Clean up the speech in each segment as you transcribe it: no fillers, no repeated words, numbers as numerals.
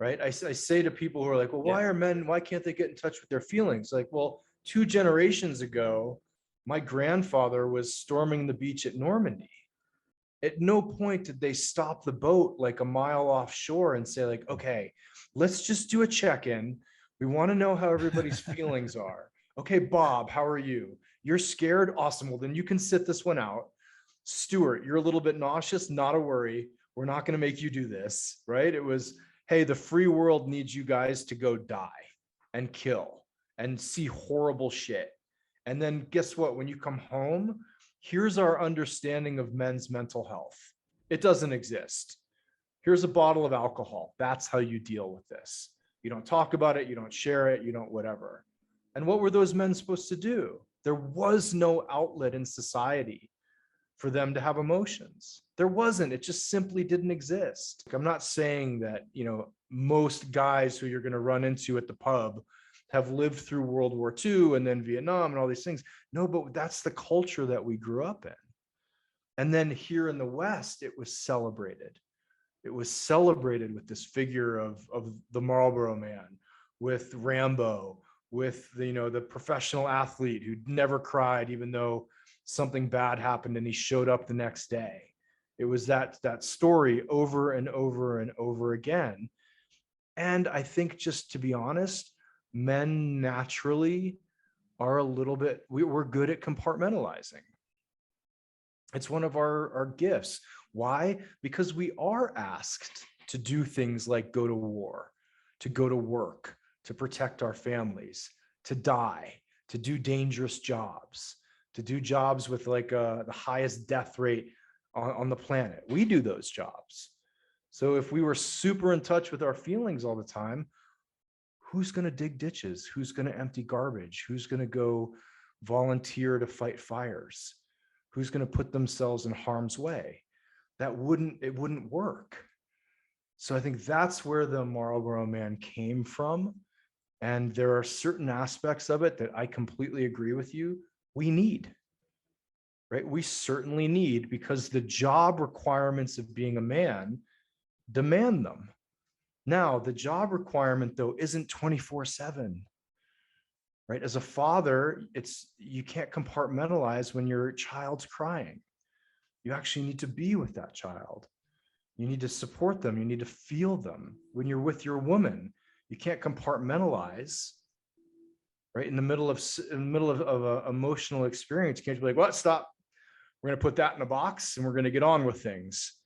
right? I say to people who are like, well, Yeah. why can't they get in touch with their feelings? Like, well, 2 generations ago, my grandfather was storming the beach at Normandy. At no point did they stop the boat like a mile offshore and say like, okay, let's just do a check-in. We want to know how everybody's feelings are. Okay, Bob, how are you? You're scared? Awesome. Well, then you can sit this one out. Stuart, you're a little bit nauseous, not a worry. We're not going to make you do this, right? It was, hey, the free world needs you guys to go die and kill and see horrible shit. And then guess what? When you come home, here's our understanding of men's mental health. It doesn't exist. Here's a bottle of alcohol. That's how you deal with this. You don't talk about it, you don't share it, you don't whatever. And what were those men supposed to do? There was no outlet in society for them to have emotions. There wasn't. It just simply didn't exist. I'm not saying that, most guys who you're going to run into at the pub have lived through World War II and then Vietnam and all these things. No, but that's the culture that we grew up in. And then here in the West, it was celebrated. It was celebrated with this figure of the Marlboro Man, with Rambo, with the professional athlete who never cried, even though something bad happened and he showed up the next day. It was that story over and over and over again. And I think, just to be honest, men naturally are a little bit, we're good at compartmentalizing. It's one of our gifts. Why? Because we are asked to do things like go to war, to go to work, to protect our families, to die, to do dangerous jobs, to do jobs with like the highest death rate on the planet. We do those jobs. So if we were super in touch with our feelings all the time, who's going to dig ditches? Who's going to empty garbage? Who's going to go volunteer to fight fires? Who's going to put themselves in harm's way? It wouldn't work. So I think that's where the Marlboro Man came from. And there are certain aspects of it that I completely agree with you. We need, right? We certainly need, because the job requirements of being a man demand them. Now, the job requirement, though, isn't 24/7. Right? As a father, you can't compartmentalize when your child's crying. You actually need to be with that child. You need to support them. You need to feel them. When you're with your woman, you can't compartmentalize, right? In the middle of an emotional experience, you can't be like, what? Stop. We're going to put that in a box and we're going to get on with things.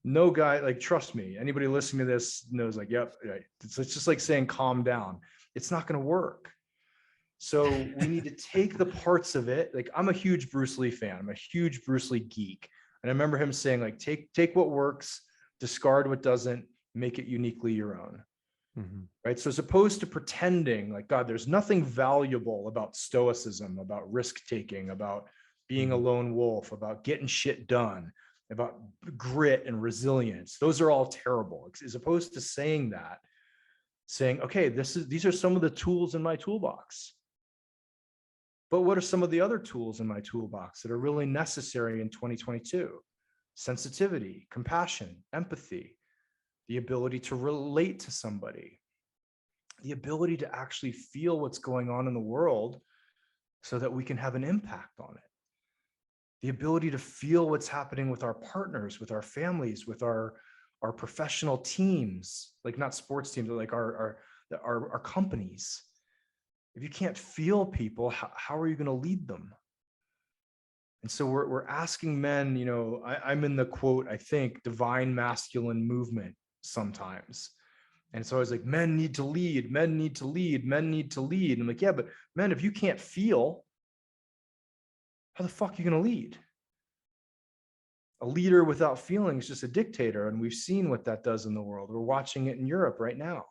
No guy, like, trust me, anybody listening to this knows, like, yep, right. It's just like saying calm down. It's not going to work. So we need to take the parts of it. Like, I'm a huge Bruce Lee fan. I'm a huge Bruce Lee geek. And I remember him saying, like, take what works, discard what doesn't, make it uniquely your own. Mm-hmm. Right. So as opposed to pretending like, God, there's nothing valuable about stoicism, about risk taking, about being a lone wolf, about getting shit done, about grit and resilience. Those are all terrible. As opposed to saying, okay, these are some of the tools in my toolbox. But what are some of the other tools in my toolbox that are really necessary in 2022? Sensitivity, compassion, empathy, the ability to relate to somebody, the ability to actually feel what's going on in the world so that we can have an impact on it, the ability to feel what's happening with our partners, with our families, with our professional teams, like not sports teams, but like our companies. If you can't feel people, how are you going to lead them? And so we're asking men, I'm in the quote, I think, divine masculine movement sometimes. And so I was like, men need to lead, men need to lead, men need to lead. And I'm like, yeah, but men, if you can't feel, how the fuck are you going to lead? A leader without feeling is just a dictator. And we've seen what that does in the world. We're watching it in Europe right now.